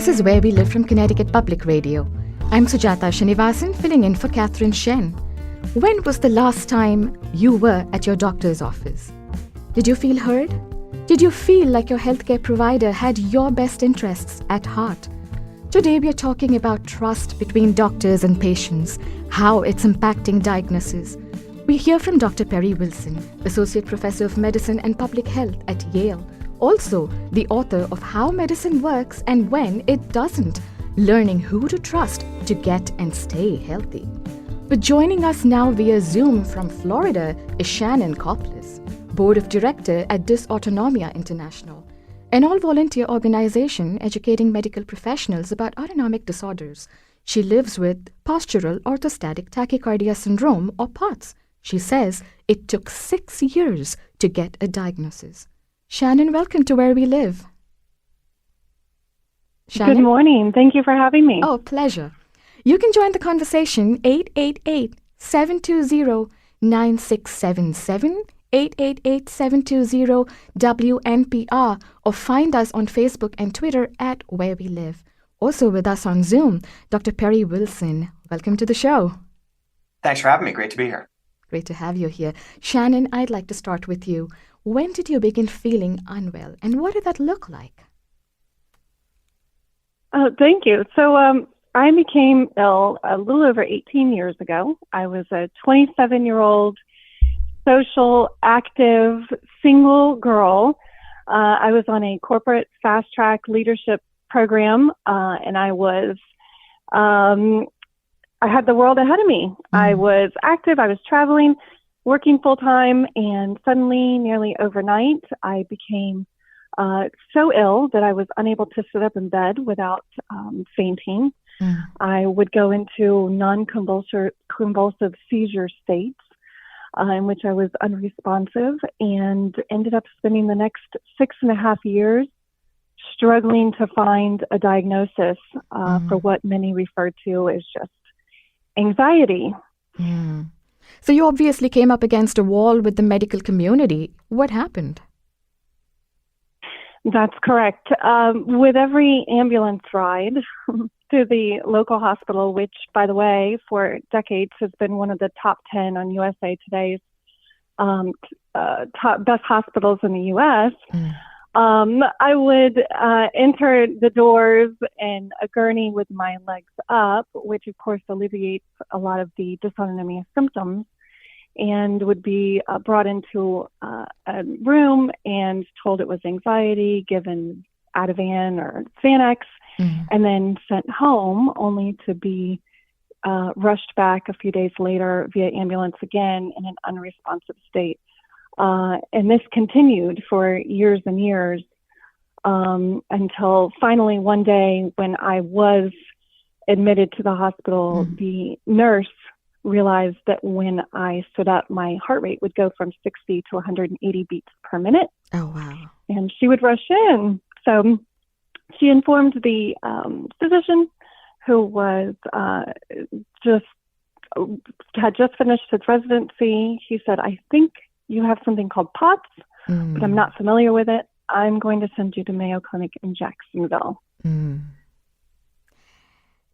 This is Where We Live from Connecticut Public Radio. I'm Sujata Srinivasan, filling in for Catherine Shen. When was the last time you were at your doctor's office? Did you feel heard? Did you feel like your healthcare provider had your best interests at heart? Today we are talking about trust between doctors and patients, how it's impacting diagnoses. We hear from Dr. Perry Wilson, Associate Professor of Medicine and Public Health at Yale, also the author of How Medicine Works and When It Doesn't, learning who to trust to get and stay healthy. But joining us now via Zoom from Florida is Shannon Koplitz, Board of Director at Dysautonomia International, an all-volunteer organization educating medical professionals about autonomic disorders. She lives with postural orthostatic tachycardia syndrome, or POTS. She says it took 6 years to get a diagnosis. Shannon, welcome to Where We Live. Shannon? Good morning. Thank you for having me. Oh, pleasure. You can join the conversation 888-720-9677, 888-720-WNPR, or find us on Facebook and Twitter at Where We Live. Also with us on Zoom, Dr. Perry Wilson. Welcome to the show. Thanks for having me. Great to be here. Great to have you here. Shannon, I'd like to start with you. When did you begin feeling unwell, and what did that look like? Oh, thank you. So I became ill a little over 18 years ago. I was a 27-year-old social, active, single girl. I was on a corporate fast-track leadership program, and I had the world ahead of me. I was active, I was traveling, working full-time, and suddenly, nearly overnight, I became so ill that I was unable to sit up in bed without fainting. I would go into non-convulsive seizure states in which I was unresponsive, and ended up spending the next 6.5 years struggling to find a diagnosis for what many refer to as just anxiety. So you obviously came up against a wall with the medical community. What happened? That's correct. With every ambulance ride to the local hospital, which, by the way, for decades has been one of the top 10 on USA Today's top best hospitals in the U.S., I would enter the doors in a gurney with my legs up, which of course alleviates a lot of the dysautonomia symptoms, and would be brought into a room and told it was anxiety, given Ativan or Xanax, and then sent home, only to be rushed back a few days later via ambulance again in an unresponsive state. And this continued for years and years until finally one day when I was admitted to the hospital, the nurse realized that when I stood up, my heart rate would go from 60 to 180 beats per minute. Oh, wow. And she would rush in. So she informed the physician, who was had just finished his residency. He said, "I think you have something called POTS, but I'm not familiar with it. I'm going to send you to Mayo Clinic in Jacksonville."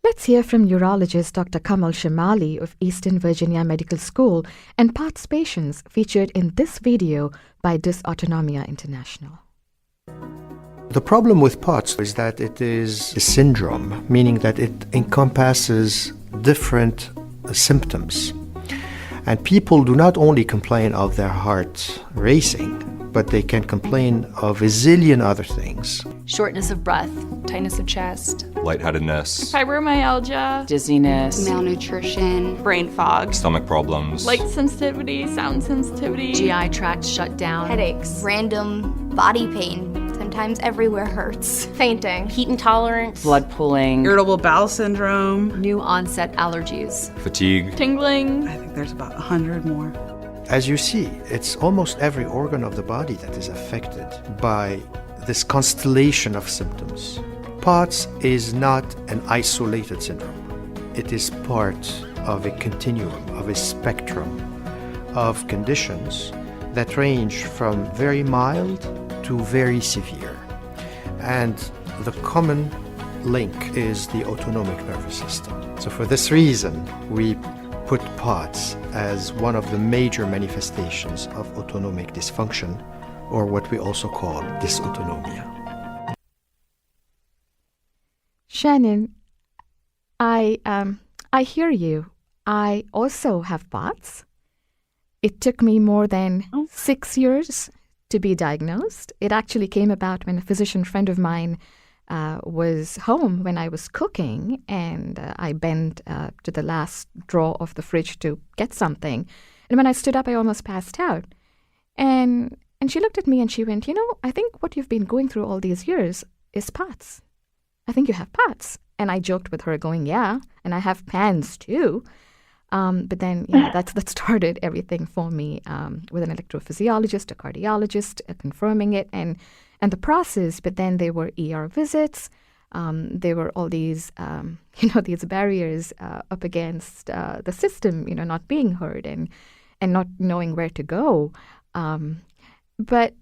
Let's hear from urologist Dr. Kamal Shamali of Eastern Virginia Medical School and POTS patients featured in this video by Dysautonomia International. The problem with POTS is that it is a syndrome, meaning that it encompasses different symptoms. And people do not only complain of their heart racing, but they can complain of a zillion other things. Shortness of breath, tightness of chest, lightheadedness, fibromyalgia, dizziness, malnutrition, brain fog, stomach problems, light sensitivity, sound sensitivity, GI tract shutdown, headaches, random body pain. Sometimes everywhere hurts. Fainting, heat intolerance, blood pooling, irritable bowel syndrome, new onset allergies, fatigue, tingling. I think there's about 100 more. As you see, it's almost every organ of the body that is affected by this constellation of symptoms. POTS is not an isolated syndrome. It is part of a continuum, of a spectrum of conditions that range from very mild to very severe. And the common link is the autonomic nervous system. So for this reason, we put POTS as one of the major manifestations of autonomic dysfunction, or what we also call dysautonomia. Shannon, I hear you. I also have POTS. It took me more than 6 years to be diagnosed. It actually came about when a physician friend of mine was home when I was cooking, and I bent to the last drawer of the fridge to get something. And when I stood up, I almost passed out. And she looked at me and she went, I think what you've been going through all these years is POTS. I think you have POTS. And I joked with her going, yeah, and I have PANS too. But then that started everything for me with an electrophysiologist, a cardiologist, confirming it and the process. But then there were ER visits. There were all these, these barriers up against the system, not being heard and not knowing where to go. But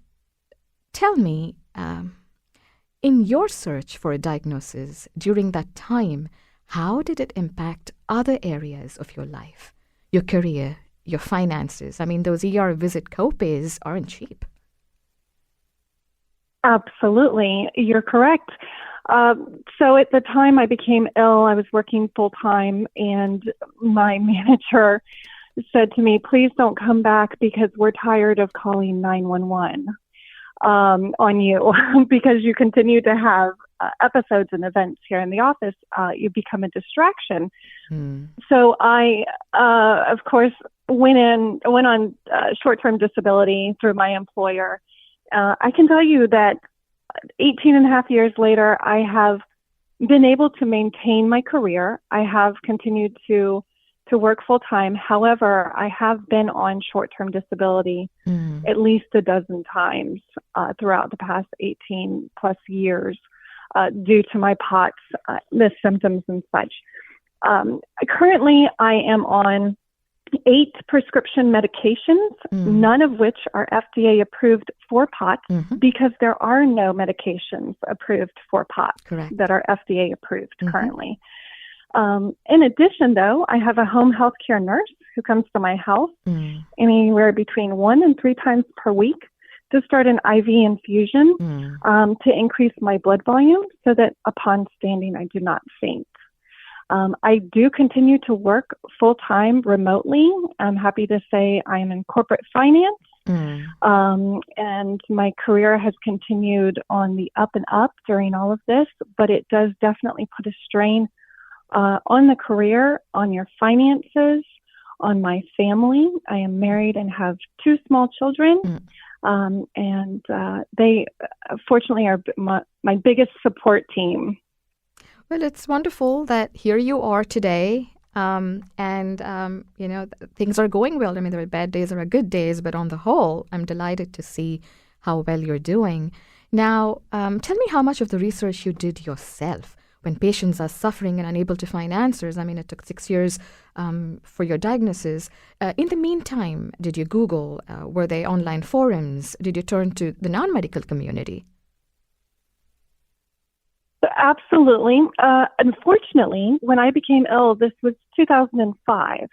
tell me, in your search for a diagnosis during that time, how did it impact other areas of your life, your career, your finances? I mean, those ER visit copays aren't cheap. Absolutely. You're correct. So at the time I became ill, I was working full-time, and my manager said to me, please don't come back because we're tired of calling 911 on you because you continue to have episodes and events here in the office. You become a distraction. So I, of course, went on short-term disability through my employer. I can tell you that 18 and a half years later, I have been able to maintain my career. I have continued to work full-time. However, I have been on short-term disability at least a dozen times throughout the past 18 plus years due to my POTS, the symptoms and such. Currently, I am on 8 prescription medications, none of which are FDA approved for POTS because there are no medications approved for POTS that are FDA approved currently. In addition, though, I have a home health care nurse who comes to my house anywhere between 1 and 3 times per week to start an IV infusion to increase my blood volume so that upon standing, I do not faint. I do continue to work full-time remotely. I'm happy to say I am in corporate finance, and my career has continued on the up and up during all of this, but it does definitely put a strain on the career, on your finances, on my family. I am married and have 2 small children, and they fortunately are my biggest support team. Well, it's wonderful that here you are today, things are going well. I mean, there are bad days, there are good days, but on the whole, I'm delighted to see how well you're doing. Now, tell me how much of the research you did yourself when patients are suffering and unable to find answers. I mean, it took 6 years for your diagnosis. In the meantime, did you Google? Were they online forums? Did you turn to the non-medical community? Absolutely. Unfortunately, when I became ill, this was 2005,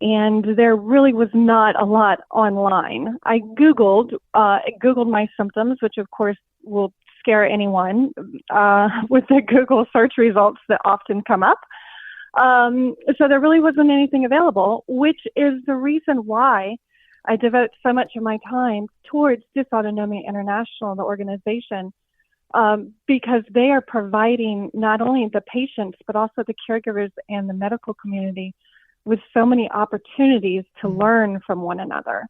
and there really was not a lot online. I Googled my symptoms, which of course will scare anyone with the Google search results that often come up. So there really wasn't anything available, which is the reason why I devote so much of my time towards Dysautonomia International, the organization, because they are providing not only the patients, but also the caregivers and the medical community with so many opportunities to learn from one another.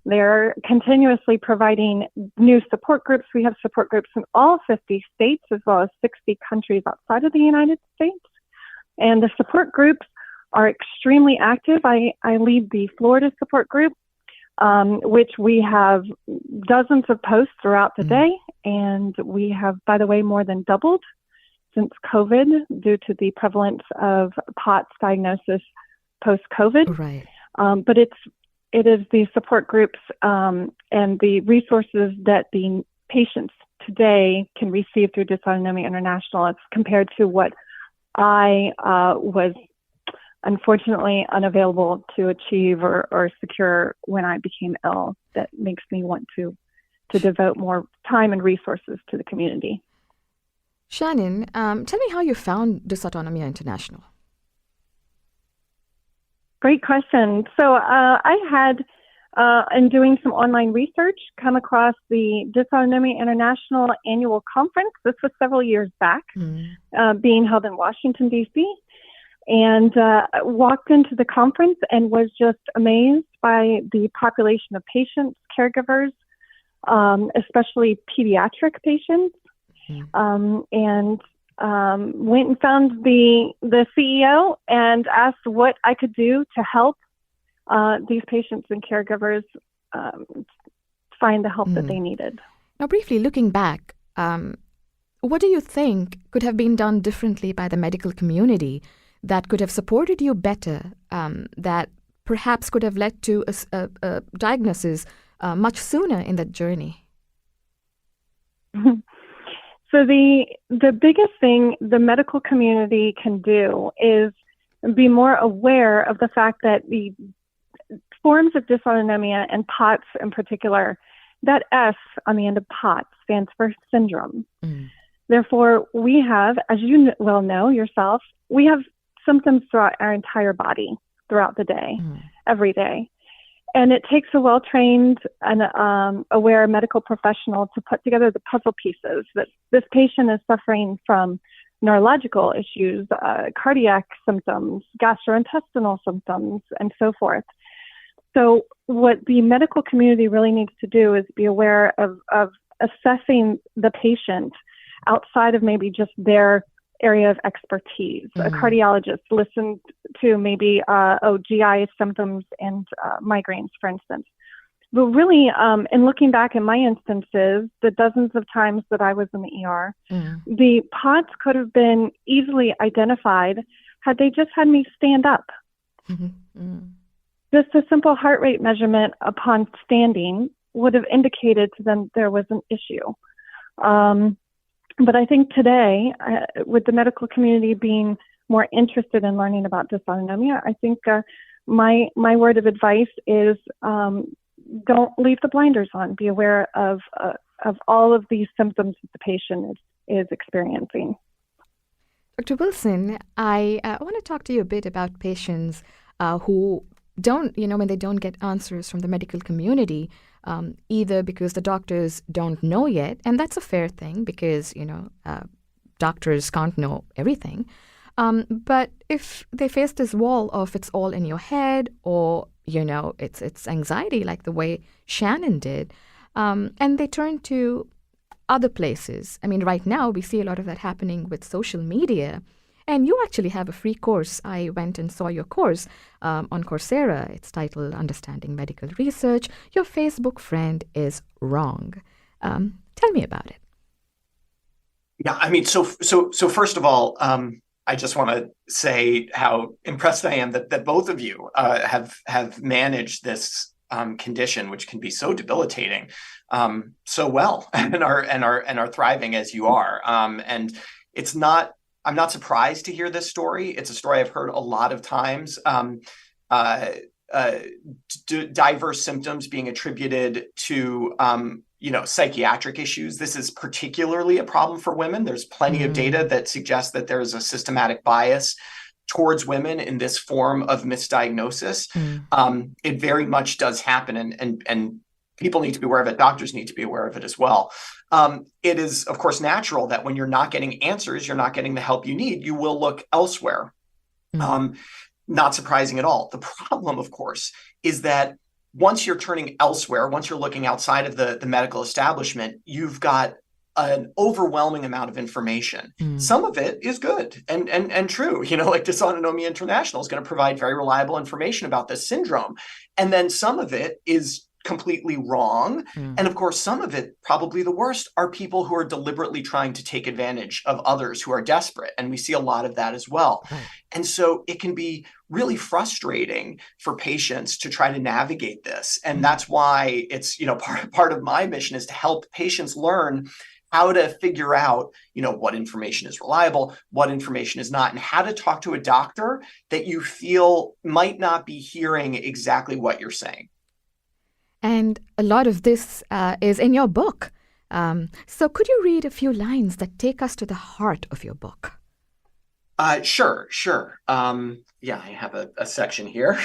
They're continuously providing new support groups. We have support groups in all 50 states, as well as 60 countries outside of the United States. And the support groups are extremely active. I lead the Florida support group, which we have dozens of posts throughout the day. And we have, by the way, more than doubled since COVID due to the prevalence of POTS diagnosis post-COVID. Right. But it is the support groups and the resources that the patients today can receive through Dysautonomia International as compared to what I was unfortunately unavailable to achieve or secure when I became ill, that makes me want to devote more time and resources to the community. Shannon, tell me how you found Dysautonomia International. Great question. So I had, in doing some online research, come across the Dysautonomia International annual conference. This was several years back, being held in Washington, D.C., and walked into the conference and was just amazed by the population of patients, caregivers, especially pediatric patients, and went and found the CEO and asked what I could do to help these patients and caregivers find the help that they needed. Now, briefly looking back, what do you think could have been done differently by the medical community that could have supported you better, that perhaps could have led to a diagnosis much sooner in that journey? So the biggest thing the medical community can do is be more aware of the fact that the forms of dysautonomia and POTS in particular, that S on the end of POTS stands for syndrome. Therefore, we have, as you well know yourself, we have symptoms throughout our entire body, throughout the day, every day. And it takes a well-trained and aware medical professional to put together the puzzle pieces that this patient is suffering from neurological issues, cardiac symptoms, gastrointestinal symptoms, and so forth. So what the medical community really needs to do is be aware of assessing the patient outside of maybe just their area of expertise. A cardiologist listen to maybe GI symptoms and migraines, for instance. But really, in looking back at my instances, the dozens of times that I was in the ER, the POTS could have been easily identified had they just had me stand up. Just a simple heart rate measurement upon standing would have indicated to them there was an issue. But I think today, with the medical community being more interested in learning about dysautonomia, I think my word of advice is don't leave the blinders on. Be aware of all of these symptoms that the patient is experiencing. Dr. Wilson, I want to talk to you a bit about patients who don't, when they don't get answers from the medical community, either because the doctors don't know yet, and that's a fair thing because, doctors can't know everything. But if they face this wall of it's all in your head or, it's anxiety like the way Shannon did, and they turn to other places. I mean, right now we see a lot of that happening with social media. And you actually have a free course. I went and saw your course on Coursera. It's titled Understanding Medical Research. Your Facebook friend is wrong. Tell me about it. Yeah, I mean, so first of all, I just want to say how impressed I am that both of you have managed this condition, which can be so debilitating, so well, and are thriving as you are. And it's not. I'm not surprised to hear this story. It's a story I've heard a lot of times. Diverse symptoms being attributed to, psychiatric issues. This is particularly a problem for women. There's plenty of data that suggests that there's a systematic bias towards women in this form of misdiagnosis. It very much does happen, and people need to be aware of it. Doctors need to be aware of it as well. It is, of course, natural that when you're not getting answers, you're not getting the help you need, you will look elsewhere. Not surprising at all. The problem, of course, is that once you're turning elsewhere, once you're looking outside of the medical establishment, you've got an overwhelming amount of information. Some of it is good and true. Like Dysautonomia International is going to provide very reliable information about this syndrome. And then some of it is completely wrong. And of course, some of it, probably the worst, are people who are deliberately trying to take advantage of others who are desperate. And we see a lot of that as well. And so it can be really frustrating for patients to try to navigate this. And that's why it's, part of my mission is to help patients learn how to figure out, what information is reliable, what information is not, and how to talk to a doctor that you feel might not be hearing exactly what you're saying. And a lot of this is in your book. So could you read a few lines that take us to the heart of your book? Sure. Yeah, I have a section here.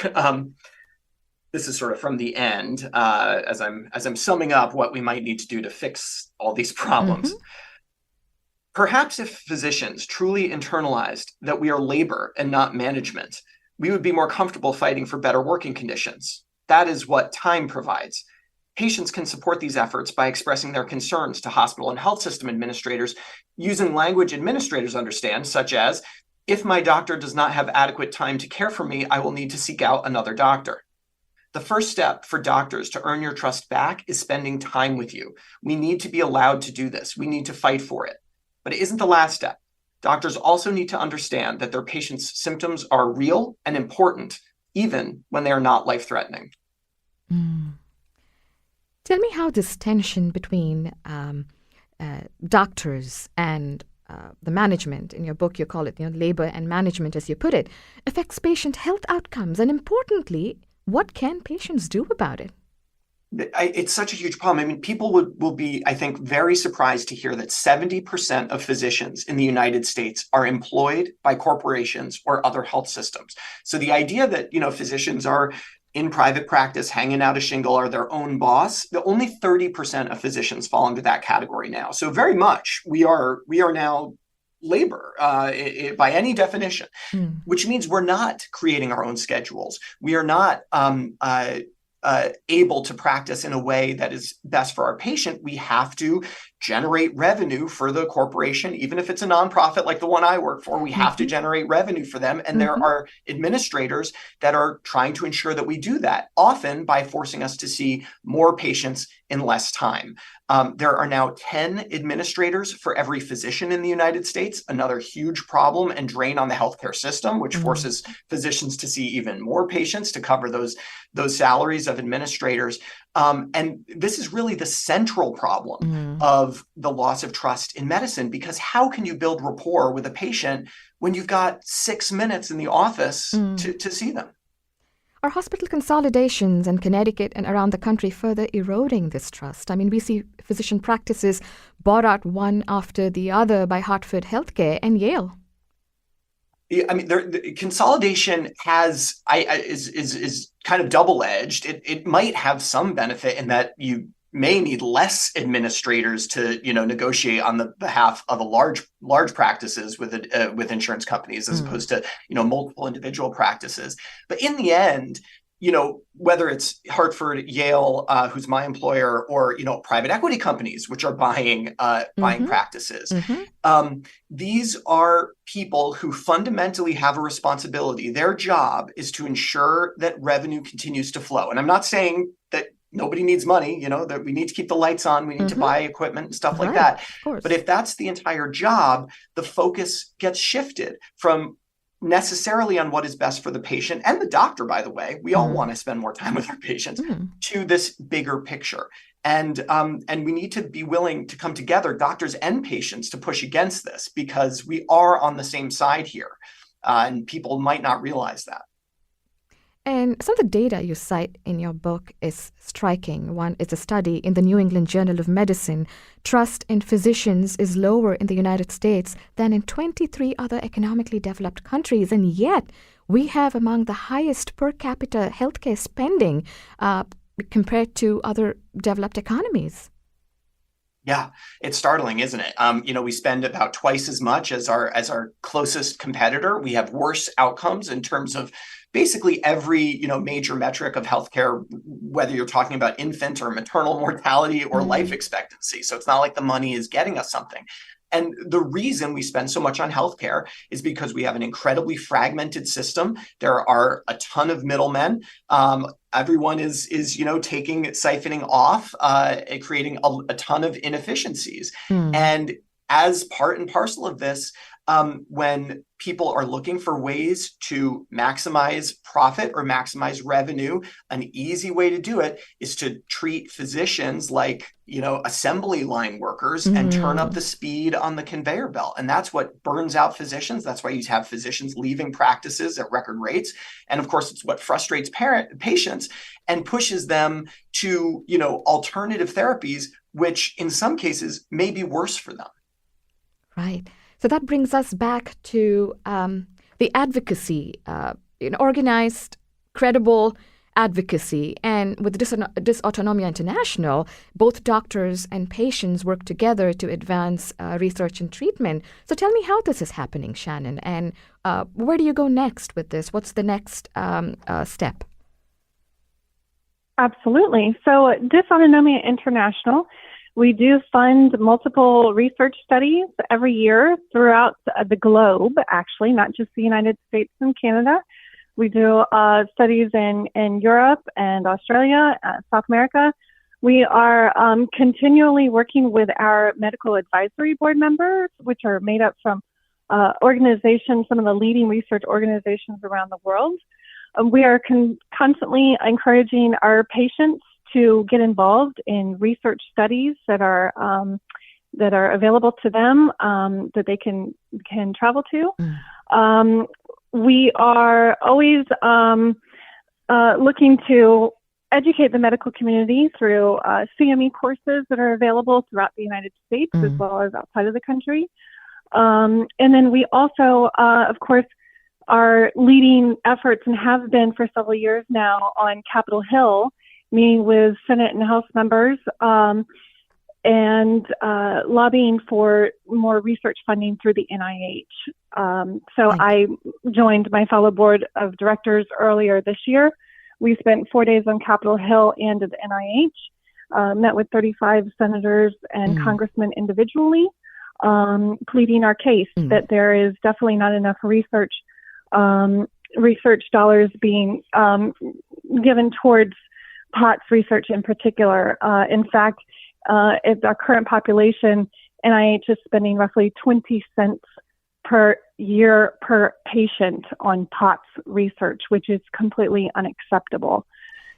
This is sort of from the end, as I'm summing up what we might need to do to fix all these problems. Mm-hmm. Perhaps if physicians truly internalized that we are labor and not management, we would be more comfortable fighting for better working conditions. That is what time provides. Patients can support these efforts by expressing their concerns to hospital and health system administrators using language administrators understand, such as, if my doctor does not have adequate time to care for me, I will need to seek out another doctor. The first step for doctors to earn your trust back is spending time with you. We need to be allowed to do this. We need to fight for it. But it isn't the last step. Doctors also need to understand that their patients' symptoms are real and important, even when they are not life-threatening. Tell me how this tension between doctors and the management, in your book you call it labor and management as you put it, affects patient health outcomes, and importantly, what can patients do about it? It's such a huge problem. I mean, people will be, I think, very surprised to hear that 70% of physicians in the United States are employed by corporations or other health systems. So the idea that, physicians are in private practice, hanging out a shingle, are their own boss, only 30% of physicians fall into that category now. So very much we are now labor by any definition, which means we're not creating our own schedules. We are not able to practice in a way that is best for our patient. We have to generate revenue for the corporation, even if it's a nonprofit like the one I work for. We have to generate revenue for them. And there are administrators that are trying to ensure that we do that, often by forcing us to see more patients in less time. There are now 10 administrators for every physician in the United States, another huge problem and drain on the healthcare system, which forces physicians to see even more patients to cover those salaries of administrators. And this is really the central problem of the loss of trust in medicine, because how can you build rapport with a patient when you've got 6 minutes in the office to see them? Are hospital consolidations in Connecticut and around the country further eroding this trust? I mean, we see physician practices bought out one after the other by Hartford Healthcare and Yale. I mean, the consolidation is kind of double-edged. It might have some benefit in that you may need less administrators to negotiate on the behalf of a large practices with insurance companies as opposed to multiple individual practices. But in the end, whether it's Hartford, Yale, who's my employer, or private equity companies which are buying practices, these are people who fundamentally have a responsibility. Their job is to ensure that revenue continues to flow. And I'm not saying that nobody needs money, that we need to keep the lights on, we need to buy equipment and stuff like that. But if that's the entire job, the focus gets shifted from necessarily on what is best for the patient and the doctor, by the way. We all want to spend more time with our patients, to this bigger picture. And we need to be willing to come together, doctors and patients, to push against this, because we are on the same side here. And people might not realize that. And some of the data you cite in your book is striking. One is a study in the New England Journal of Medicine. Trust in physicians is lower in the United States than in 23 other economically developed countries. And yet we have among the highest per capita healthcare spending compared to other developed economies. Yeah, it's startling, isn't it? We spend about twice as much as our closest competitor. We have worse outcomes in terms of basically every major metric of healthcare, whether you're talking about infant or maternal mortality or life expectancy. So it's not like the money is getting us something. And the reason we spend so much on healthcare is because we have an incredibly fragmented system. There are a ton of middlemen. Everyone is siphoning off, creating a ton of inefficiencies. And as part and parcel of this, when people are looking for ways to maximize profit or maximize revenue, an easy way to do it is to treat physicians like, assembly line workers and turn up the speed on the conveyor belt. And that's what burns out physicians. That's why you have physicians leaving practices at record rates. And of course, it's what frustrates patients and pushes them to, alternative therapies, which in some cases may be worse for them. Right. So that brings us back to the advocacy, organized, credible advocacy. And with Dysautonomia International, both doctors and patients work together to advance research and treatment. So tell me how this is happening, Shannon, and where do you go next with this? What's the next step? Absolutely. So Dysautonomia International, we do fund multiple research studies every year throughout the globe, actually, not just the United States and Canada. We do studies in Europe and Australia, South America. We are continually working with our medical advisory board members, which are made up from organizations, some of the leading research organizations around the world. We are constantly encouraging our patients to get involved in research studies that are available to them, that they can travel to. We are always looking to educate the medical community through CME courses that are available throughout the United States as well as outside of the country. And then we also, of course, are leading efforts and have been for several years now on Capitol Hill, meeting with Senate and House members and lobbying for more research funding through the NIH. So I joined my fellow board of directors earlier this year. We spent 4 days on Capitol Hill and at the NIH, met with 35 senators and congressmen individually, pleading our case that there is definitely not enough research dollars being given towards POTS research in particular. In fact, at our current population, NIH is spending roughly 20 cents per year per patient on POTS research, which is completely unacceptable.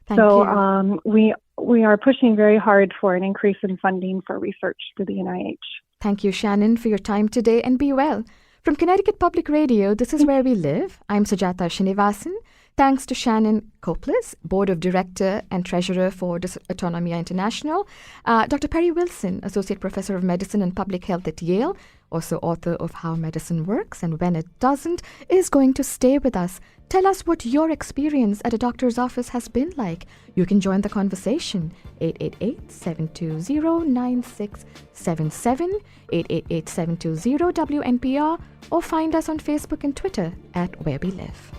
Thank you. We are pushing very hard for an increase in funding for research through the NIH. Thank you, Shannon, for your time today, and be well. From Connecticut Public Radio, this is Where We Live. I'm Sujata Srinivasan. Thanks to Shannon Koplitz, Board of Director and Treasurer for Dysautonomia International, Dr. Perry Wilson, Associate Professor of Medicine and Public Health at Yale, also author of How Medicine Works and When It Doesn't, is going to stay with us. Tell us what your experience at a doctor's office has been like. You can join the conversation, 888-720-9677, 888-720-WNPR, or find us on Facebook and Twitter at Where We Live.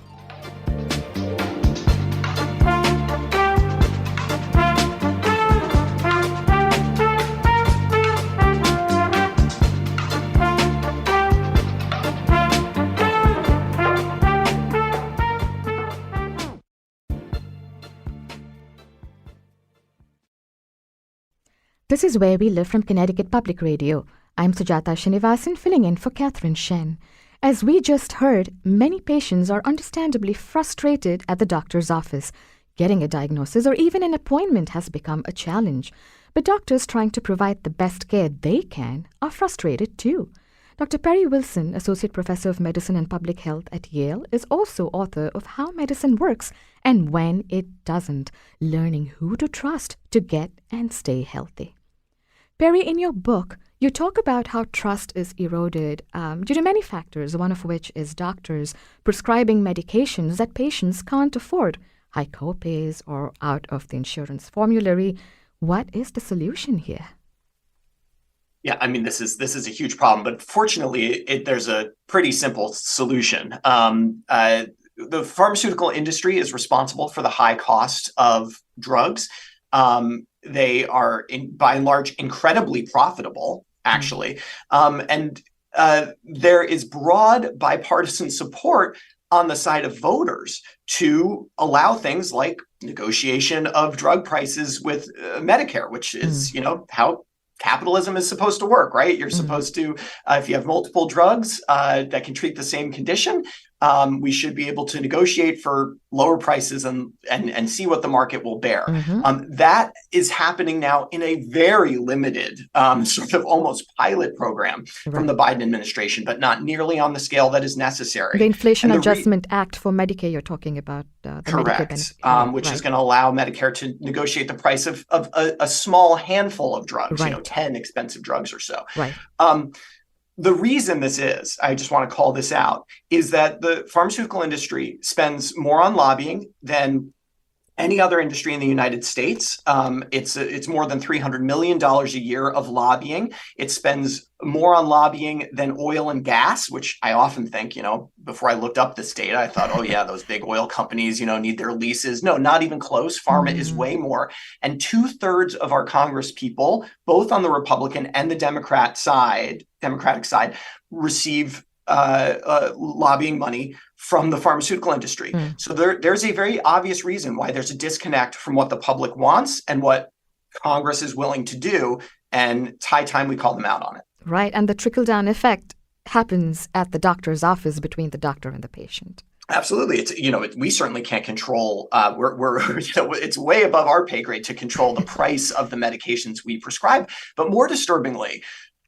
This is Where We Live from Connecticut Public Radio. I'm Sujata Srinivasan, filling in for Catherine Shen. As we just heard, many patients are understandably frustrated at the doctor's office. Getting a diagnosis or even an appointment has become a challenge. But doctors trying to provide the best care they can are frustrated too. Dr. Perry Wilson, Associate Professor of Medicine and Public Health at Yale, is also author of How Medicine Works and When It Doesn't, learning who to trust to get and stay healthy. Perry, in your book, you talk about how trust is eroded due to many factors, one of which is doctors prescribing medications that patients can't afford, high copays or out of the insurance formulary. What is the solution here? Yeah, I mean, this is a huge problem, but fortunately, there's a pretty simple solution. The pharmaceutical industry is responsible for the high cost of drugs. They are, by and large, incredibly profitable, actually. And there is broad bipartisan support on the side of voters to allow things like negotiation of drug prices with Medicare, which is, how capitalism is supposed to work, right? You're supposed to, if you have multiple drugs that can treat the same condition, we should be able to negotiate for lower prices and see what the market will bear. That is happening now in a very limited sort of almost pilot program from the Biden administration, but not nearly on the scale that is necessary. The Inflation Adjustment Act for Medicare you're talking about. The correct, Medicare which is going to allow Medicare to negotiate the price of a small handful of drugs, 10 expensive drugs or so. Right. The reason this is, I just want to call this out, is that the pharmaceutical industry spends more on lobbying than any other industry in the United States. It's more than $300 million a year of lobbying. It spends more on lobbying than oil and gas, which I often think, before I looked up this data, I thought, oh yeah, those big oil companies, need their leases. No, not even close. Pharma is way more. And 2/3 of our Congress people, both on the Republican and the Democratic side, receive lobbying money from the pharmaceutical industry. So there's a very obvious reason why there's a disconnect from what the public wants and what Congress is willing to do. And it's high time we call them out on it. Right. And the trickle-down effect happens at the doctor's office between the doctor and the patient. Absolutely. It's, we certainly can't control, it's way above our pay grade to control the price of the medications we prescribe. But more disturbingly,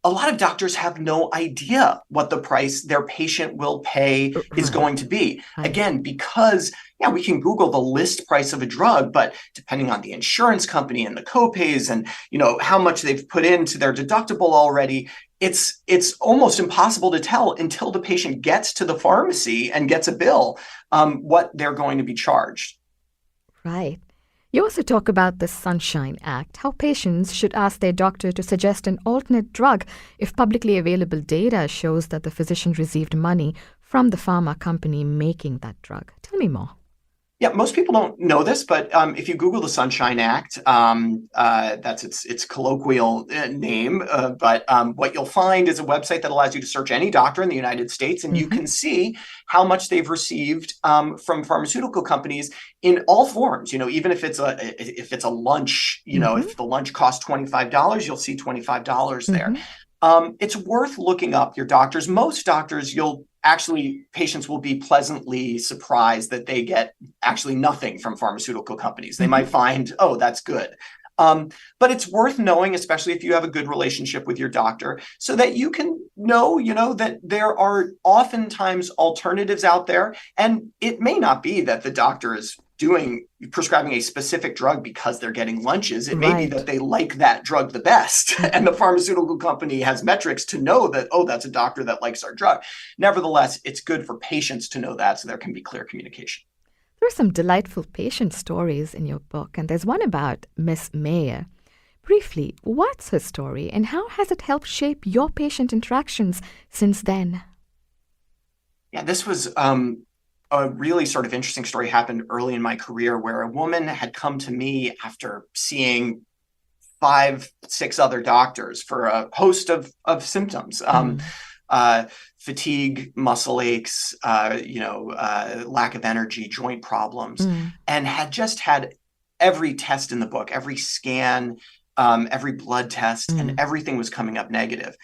a lot of doctors have no idea what the price their patient will pay is going to be. Again, because we can Google the list price of a drug, but depending on the insurance company and the copays and, how much they've put into their deductible already, it's almost impossible to tell until the patient gets to the pharmacy and gets a bill, what they're going to be charged. Right. You also talk about the Sunshine Act, how patients should ask their doctor to suggest an alternate drug if publicly available data shows that the physician received money from the pharma company making that drug. Tell me more. Yeah, most people don't know this, but if you Google the Sunshine Act, that's its colloquial name. But what you'll find is a website that allows you to search any doctor in the United States, and you can see how much they've received from pharmaceutical companies in all forms. Even if it's a lunch, if the lunch costs $25, you'll see $25 there. It's worth looking up your doctors. Most doctors, patients will be pleasantly surprised that they get actually nothing from pharmaceutical companies. They might find, oh, that's good. But it's worth knowing, especially if you have a good relationship with your doctor, so that you can know, that there are oftentimes alternatives out there. And it may not be that the doctor is prescribing a specific drug because they're getting lunches. It may be that they like that drug the best. And the pharmaceutical company has metrics to know that, oh, that's a doctor that likes our drug. Nevertheless, it's good for patients to know that so there can be clear communication. There are some delightful patient stories in your book, and there's one about Miss Mayer. Briefly, what's her story and how has it helped shape your patient interactions since then? Yeah, this was a really sort of interesting story happened early in my career where a woman had come to me after seeing 5-6 other doctors for a host of symptoms. Fatigue, muscle aches, lack of energy, joint problems, and had just had every test in the book, every scan, every blood test, and everything was coming up negative.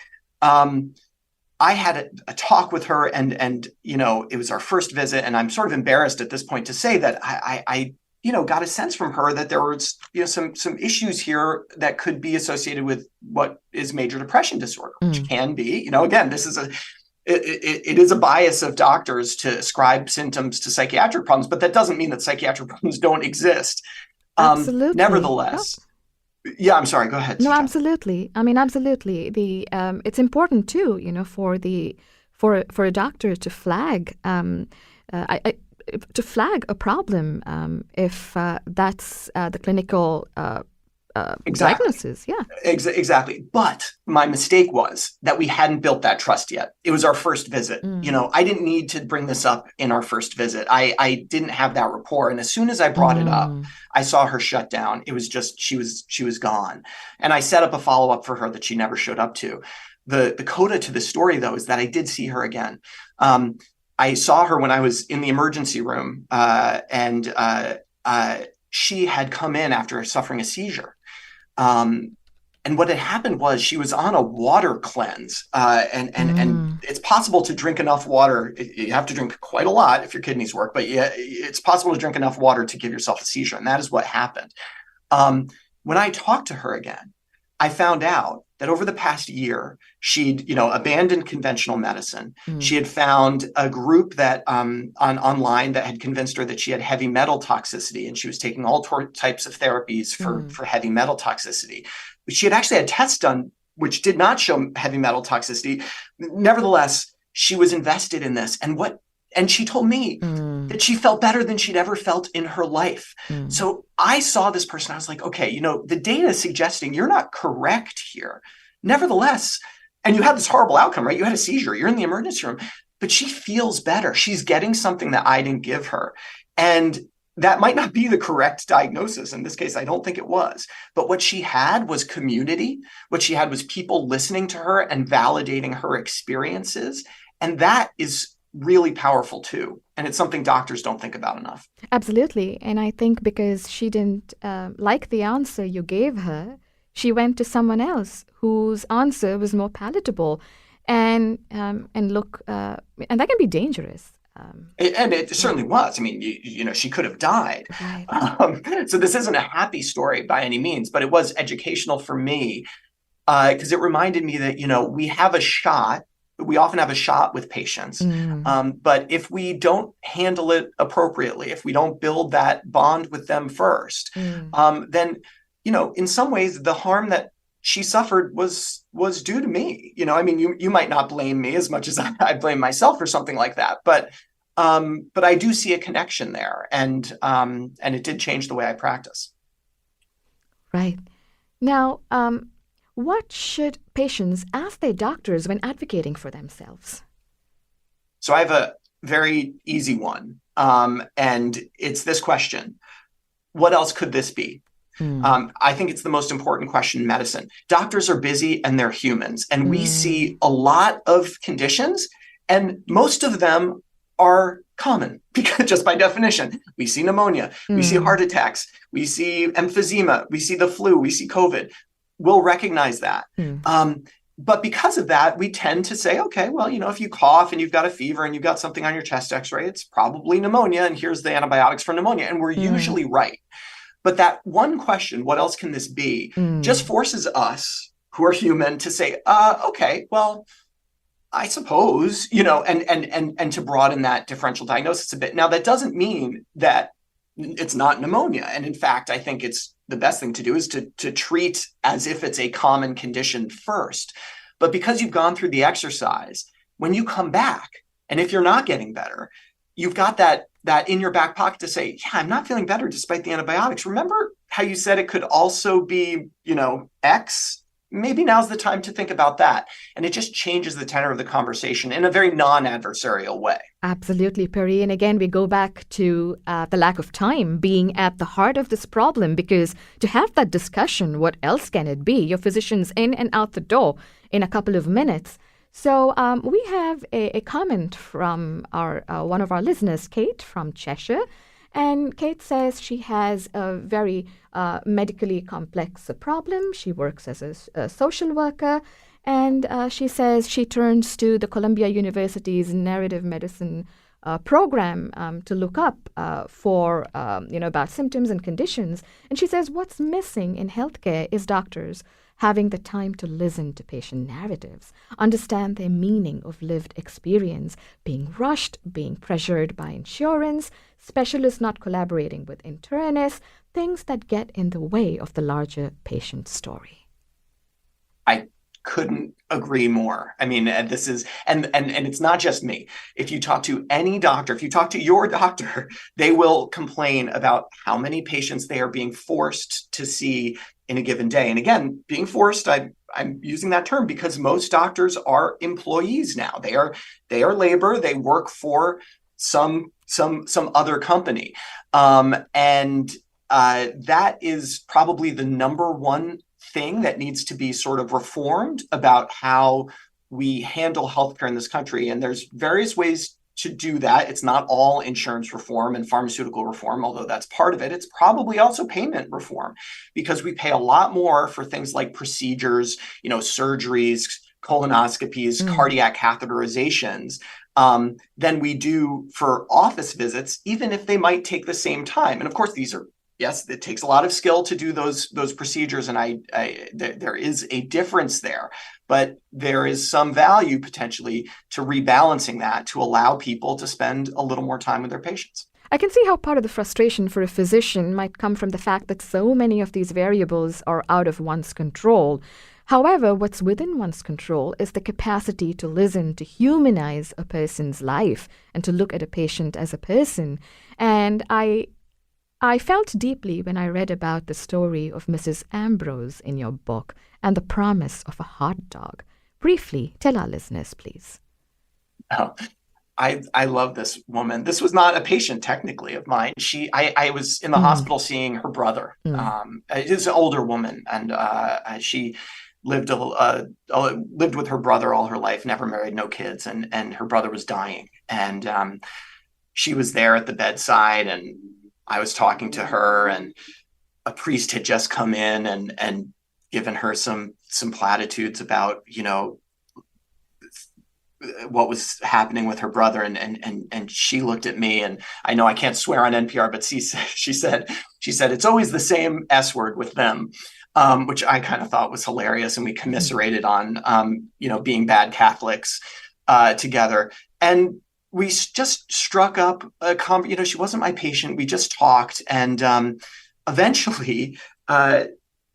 I had a talk with her and it was our first visit, and I'm sort of embarrassed at this point to say that I got a sense from her that there was, some issues here that could be associated with what is major depression disorder, which can be, again, this is it is a bias of doctors to ascribe symptoms to psychiatric problems, but that doesn't mean that psychiatric problems don't exist. Absolutely. Nevertheless, yeah, I'm sorry, go ahead. No, absolutely. I mean, absolutely. It's important too, for a doctor to flag a problem if that's the clinical diagnosis. Yeah, exactly. But my mistake was that we hadn't built that trust yet. It was our first visit. I didn't need to bring this up in our first visit. I didn't have that rapport. And as soon as I brought it up, I saw her shut down. It was just, she was gone. And I set up a follow-up for her that she never showed up to. The coda to the story, though, is that I did see her again. I saw her when I was in the emergency room, and she had come in after suffering a seizure. And what had happened was she was on a water cleanse, and it's possible to drink enough water. You have to drink quite a lot if your kidneys work, but yeah, it's possible to drink enough water to give yourself a seizure, and that is what happened. When I talked to her again, I found out that over the past year, she'd, abandoned conventional medicine. She had found a group that online that had convinced her that she had heavy metal toxicity, and she was taking all types of therapies for heavy metal toxicity. But she had actually had tests done which did not show heavy metal toxicity. Nevertheless, she was invested in this, and she told me that she felt better than she'd ever felt in her life. So I saw this person. I was like, okay, the data is suggesting you're not correct here. Nevertheless, and you had this horrible outcome, right? You had a seizure. You're in the emergency room, but she feels better. She's getting something that I didn't give her. And that might not be the correct diagnosis. In this case, I don't think it was. But what she had was community. What she had was people listening to her and validating her experiences. And that is really powerful too. And it's something doctors don't think about enough. Absolutely. And I think because she didn't like the answer you gave her, she went to someone else whose answer was more palatable. And look, and that can be dangerous. And it certainly was. I mean, she could have died. Right. So this isn't a happy story by any means, but it was educational for me because it reminded me that, we have a shot. We often have a shot with patients. But if we don't handle it appropriately, if we don't build that bond with them first, then, in some ways, the harm that she suffered was due to me. You might not blame me as much as I blame myself for something like that. But I do see a connection there. And it did change the way I practice. Right. Now, what should patients ask their doctors when advocating for themselves? So I have a very easy one. And it's this question: what else could this be? I think it's the most important question in medicine. Doctors are busy and they're humans. And we see a lot of conditions, and most of them are common because just by definition, we see pneumonia, we see heart attacks, we see emphysema, we see the flu, we see COVID. We'll recognize that. But because of that, we tend to say, okay, well, if you cough and you've got a fever and you've got something on your chest x-ray, it's probably pneumonia, and here's the antibiotics for pneumonia. And we're usually right. But that one question, what else can this be, just forces us who are human to say, okay, well, I suppose, and to broaden that differential diagnosis a bit. Now, that doesn't mean that it's not pneumonia. And in fact, I think it's the best thing to do is to treat as if it's a common condition first. But because you've gone through the exercise, when you come back, and if you're not getting better, you've got that in your back pocket to say, yeah, I'm not feeling better despite the antibiotics. Remember how you said it could also be, X? Maybe now's the time to think about that. And it just changes the tenor of the conversation in a very non-adversarial way. Absolutely, Perry. And again, we go back to the lack of time being at the heart of this problem, because to have that discussion, what else can it be? Your physician's in and out the door in a couple of minutes. So we have a comment from our one of our listeners, Kate from Cheshire. And Kate says she has a very medically complex problem. She works as a social worker, and she says she turns to the Columbia University's narrative medicine program to look up for about symptoms and conditions. And she says what's missing in healthcare is doctors having the time to listen to patient narratives, understand their meaning of lived experience, being rushed, being pressured by insurance, specialists not collaborating with internists, things that get in the way of the larger patient story. I couldn't agree more. I mean, this is, and it's not just me. If you talk to any doctor, if you talk to your doctor, they will complain about how many patients they are being forced to see in a given day. And again, being forced, I'm using that term because most doctors are employees now. They are labor. They work for some other company. And that is probably the number one thing that needs to be sort of reformed about how we handle healthcare in this country. And there's various ways to do that. It's not all insurance reform and pharmaceutical reform, although that's part of it. It's probably also payment reform, because we pay a lot more for things like procedures, surgeries, colonoscopies, cardiac catheterizations, than we do for office visits, even if they might take the same time. And of course, yes, it takes a lot of skill to do those procedures, and there is a difference there. But there is some value potentially to rebalancing that to allow people to spend a little more time with their patients. I can see how part of the frustration for a physician might come from the fact that so many of these variables are out of one's control. However, what's within one's control is the capacity to listen, to humanize a person's life, and to look at a patient as a person. And I felt deeply when I read about the story of Mrs. Ambrose in your book and the promise of a hot dog. Briefly, tell our listeners, please. Oh, I love this woman. This was not a patient technically of mine. I was in the hospital seeing her brother. She's an older woman, and she lived with her brother all her life, never married, no kids, and her brother was dying. And she was there at the bedside, and I was talking to her, and a priest had just come in and given her some platitudes about, what was happening with her brother. And she looked at me, and I know I can't swear on NPR, but she said, it's always the same S word with them, which I kind of thought was hilarious. And we commiserated on, being bad Catholics together. And we just struck up a she wasn't my patient. We just talked, and eventually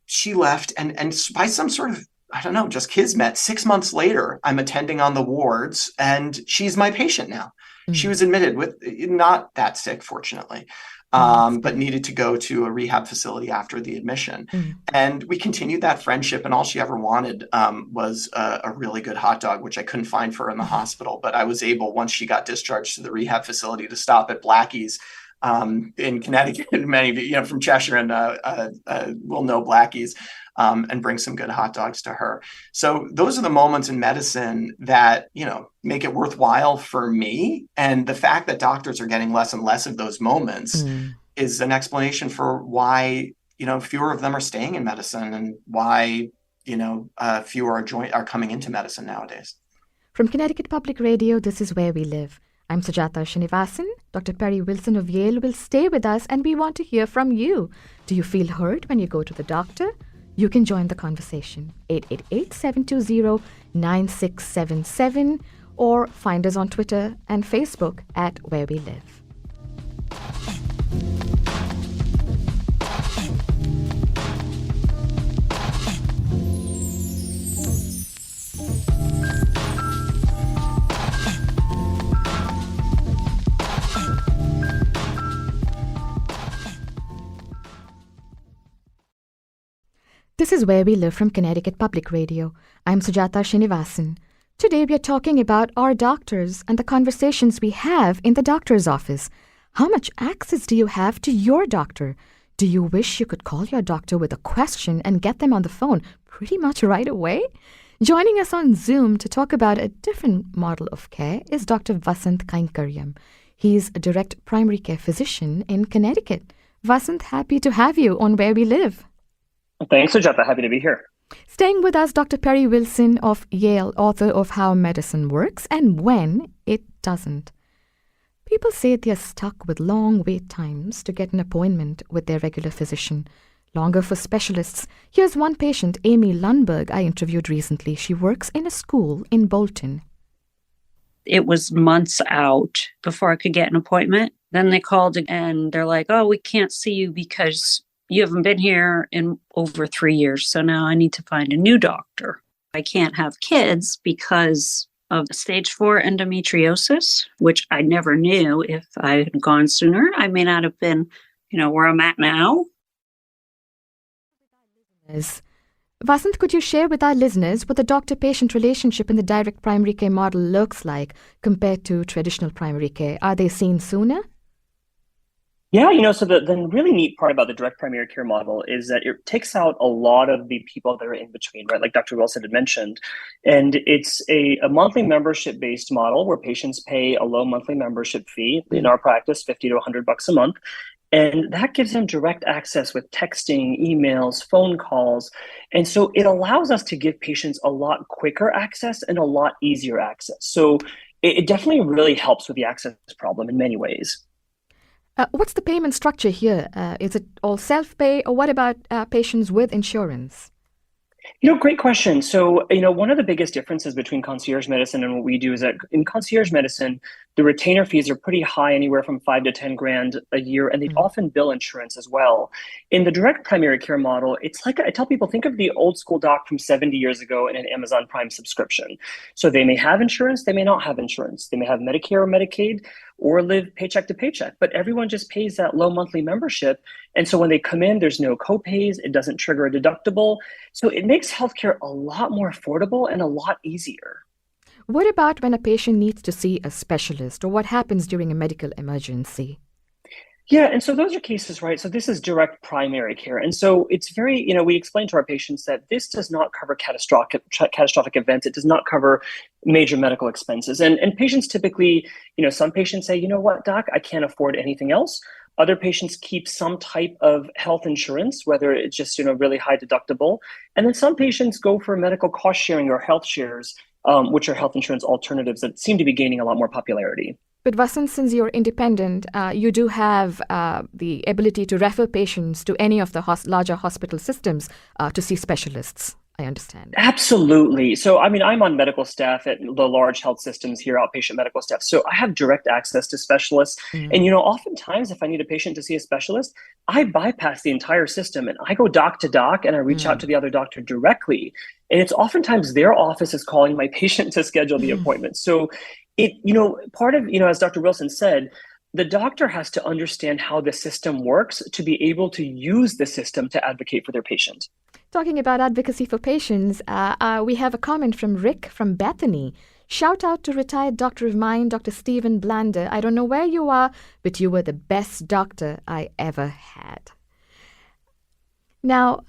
she left, and by some sort of, I don't know, just kismet, 6 months later, I'm attending on the wards, and she's my patient now. She was admitted with not that sick, fortunately, but needed to go to a rehab facility after the admission. And we continued that friendship, and all she ever wanted was a really good hot dog, which I couldn't find for her in the hospital. But I was able, once she got discharged to the rehab facility, to stop at Blackie's in Connecticut. Many of you, from Cheshire, and will know Blackie's, and bring some good hot dogs to her. So those are the moments in medicine that, make it worthwhile for me. And the fact that doctors are getting less and less of those moments is an explanation for why, fewer of them are staying in medicine, and why, fewer are coming into medicine nowadays. From Connecticut Public Radio, this is Where We Live. I'm Sujata Srinivasan. Dr. Perry Wilson of Yale will stay with us, and we want to hear from you. Do you feel heard when you go to the doctor? You can join the conversation, 888-720-9677, or find us on Twitter and Facebook at Where We Live. This is Where We Live from Connecticut Public Radio. I'm Sujata Srinivasan. Today we are talking about our doctors and the conversations we have in the doctor's office. How much access do you have to your doctor? Do you wish you could call your doctor with a question and get them on the phone pretty much right away? Joining us on Zoom to talk about a different model of care is Dr. Vasant Kainkaryam. He's a direct primary care physician in Connecticut. Vasant, happy to have you on Where We Live. Thanks, Sujata. Happy to be here. Staying with us, Dr. Perry Wilson of Yale, author of How Medicine Works and When It Doesn't. People say they're stuck with long wait times to get an appointment with their regular physician. Longer for specialists. Here's one patient, Amy Lundberg, I interviewed recently. She works in a school in Bolton. It was months out before I could get an appointment. Then they called and they're like, oh, we can't see you because you haven't been here in over 3 years. So now I need to find a new doctor. I can't have kids because of stage 4 endometriosis, which I never knew. If I had gone sooner, I may not have been, where I'm at now. Vasant, could you share with our listeners what the doctor-patient relationship in the direct primary care model looks like compared to traditional primary care? Are they seen sooner? Yeah, so the really neat part about the direct primary care model is that it takes out a lot of the people that are in between, right? Like Dr. Wilson had mentioned. And it's a monthly membership based model where patients pay a low monthly membership fee, in our practice, $50 to $100 a month. And that gives them direct access with texting, emails, phone calls. And so it allows us to give patients a lot quicker access and a lot easier access. So it definitely really helps with the access problem in many ways. What's the payment structure here? Is it all self-pay, or what about patients with insurance? Great question. So, one of the biggest differences between concierge medicine and what we do is that in concierge medicine, the retainer fees are pretty high, anywhere from $5 to $10,000 a year, and they often bill insurance as well. In the direct primary care model, it's like I tell people, think of the old school doc from 70 years ago in an Amazon Prime subscription. So they may have insurance, they may not have insurance. They may have Medicare or Medicaid or live paycheck to paycheck, but everyone just pays that low monthly membership. And so when they come in, there's no copays, it doesn't trigger a deductible. So it makes healthcare a lot more affordable and a lot easier. What about when a patient needs to see a specialist, or what happens during a medical emergency? Yeah, and so those are cases, right? So this is direct primary care. And so it's very, we explain to our patients that this does not cover catastrophic events. It does not cover major medical expenses. And patients typically, some patients say, you know what, doc, I can't afford anything else. Other patients keep some type of health insurance, whether it's just, really high deductible. And then some patients go for medical cost sharing or health shares, which are health insurance alternatives that seem to be gaining a lot more popularity. But Vasant, since you're independent, you do have the ability to refer patients to any of the larger hospital systems to see specialists, I understand. Absolutely. So, I'm on medical staff at the large health systems here, outpatient medical staff. So I have direct access to specialists. And, oftentimes if I need a patient to see a specialist, I bypass the entire system and I go doc to doc and I reach out to the other doctor directly. And it's oftentimes their office is calling my patient to schedule the appointment. So part of, as Dr. Wilson said, the doctor has to understand how the system works to be able to use the system to advocate for their patient. Talking about advocacy for patients, we have a comment from Rick from Bethany. Shout out to retired doctor of mine, Dr. Stephen Blander. I don't know where you are, but you were the best doctor I ever had. Now,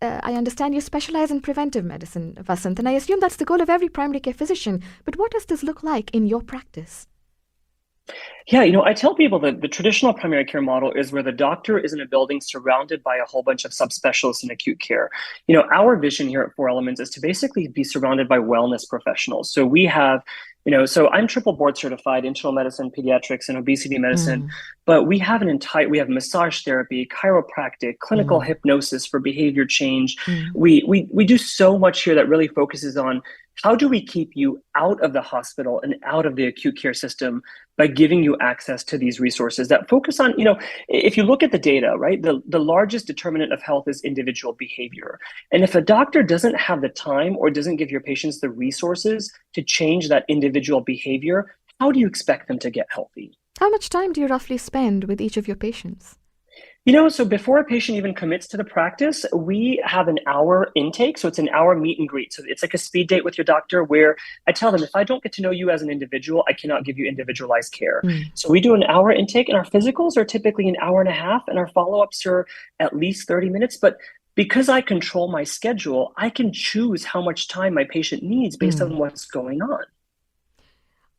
I understand you specialize in preventive medicine, Vasant, and I assume that's the goal of every primary care physician. But what does this look like in your practice? Yeah, I tell people that the traditional primary care model is where the doctor is in a building surrounded by a whole bunch of subspecialists in acute care. Our vision here at 4 Elements is to basically be surrounded by wellness professionals. So we have, so I'm triple board certified internal medicine, pediatrics, and obesity medicine, but we have we have massage therapy, chiropractic, clinical hypnosis for behavior change. We do so much here that really focuses on how do we keep you out of the hospital and out of the acute care system by giving you access to these resources that focus on, if you look at the data, right, the largest determinant of health is individual behavior. And if a doctor doesn't have the time or doesn't give your patients the resources to change that individual behavior, how do you expect them to get healthy? How much time do you roughly spend with each of your patients? So before a patient even commits to the practice, we have an hour intake. So it's an hour meet and greet. So it's like a speed date with your doctor where I tell them, if I don't get to know you as an individual, I cannot give you individualized care. So we do an hour intake, and our physicals are typically an hour and a half, and our follow-ups are at least 30 minutes. But because I control my schedule, I can choose how much time my patient needs based on what's going on.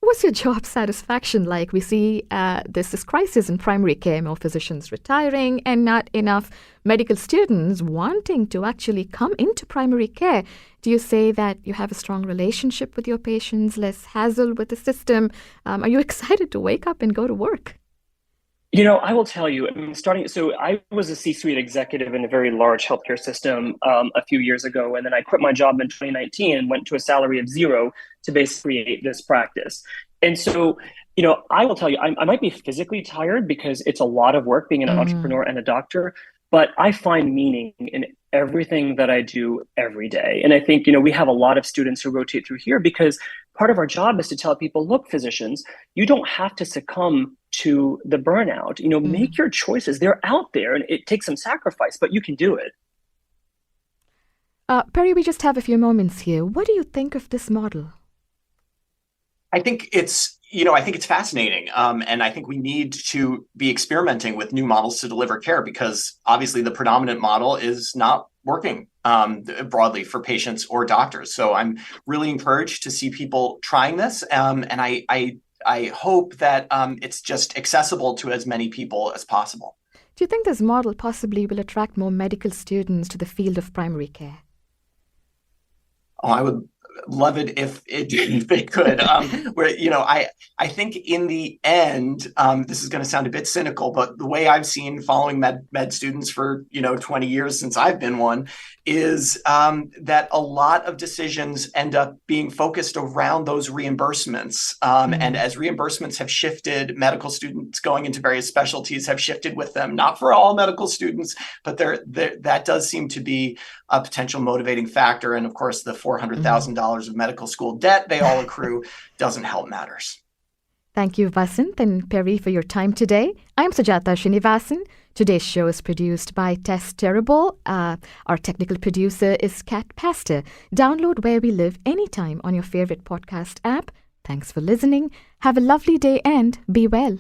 What's your job satisfaction like? We see there's this crisis in primary care, more physicians retiring and not enough medical students wanting to actually come into primary care. Do you say that you have a strong relationship with your patients, less hassle with the system? Are you excited to wake up and go to work? I will tell you, so I was a C-suite executive in a very large healthcare system a few years ago. And then I quit my job in 2019 and went to a salary of zero to basically create this practice. And so, I will tell you, I might be physically tired because it's a lot of work being an entrepreneur and a doctor, but I find meaning in everything that I do every day. And I think, we have a lot of students who rotate through here because part of our job is to tell people, look, physicians, you don't have to succumb to the burnout. Make your choices. They're out there and it takes some sacrifice, but you can do it. Perry, we just have a few moments here. What do you think of this model? I think it's, I think it's fascinating. And I think we need to be experimenting with new models to deliver care, because obviously the predominant model is not working broadly for patients or doctors. So I'm really encouraged to see people trying this. And I hope that it's just accessible to as many people as possible. Do you think this model possibly will attract more medical students to the field of primary care? Oh, I would love it if it could. I think in the end, this is going to sound a bit cynical, but the way I've seen following med students for 20 years since I've been one is that a lot of decisions end up being focused around those reimbursements. And as reimbursements have shifted, medical students going into various specialties have shifted with them. Not for all medical students, but that does seem to be a potential motivating factor. And of course, the $400,000 of medical school debt they all accrue doesn't help matters. Thank you, Vasant and Perry, for your time today. I'm Sujata Srinivasan. Today's show is produced by Tess Terrible. Our technical producer is Kat Pastor. Download Where We Live anytime on your favorite podcast app. Thanks for listening. Have a lovely day and be well.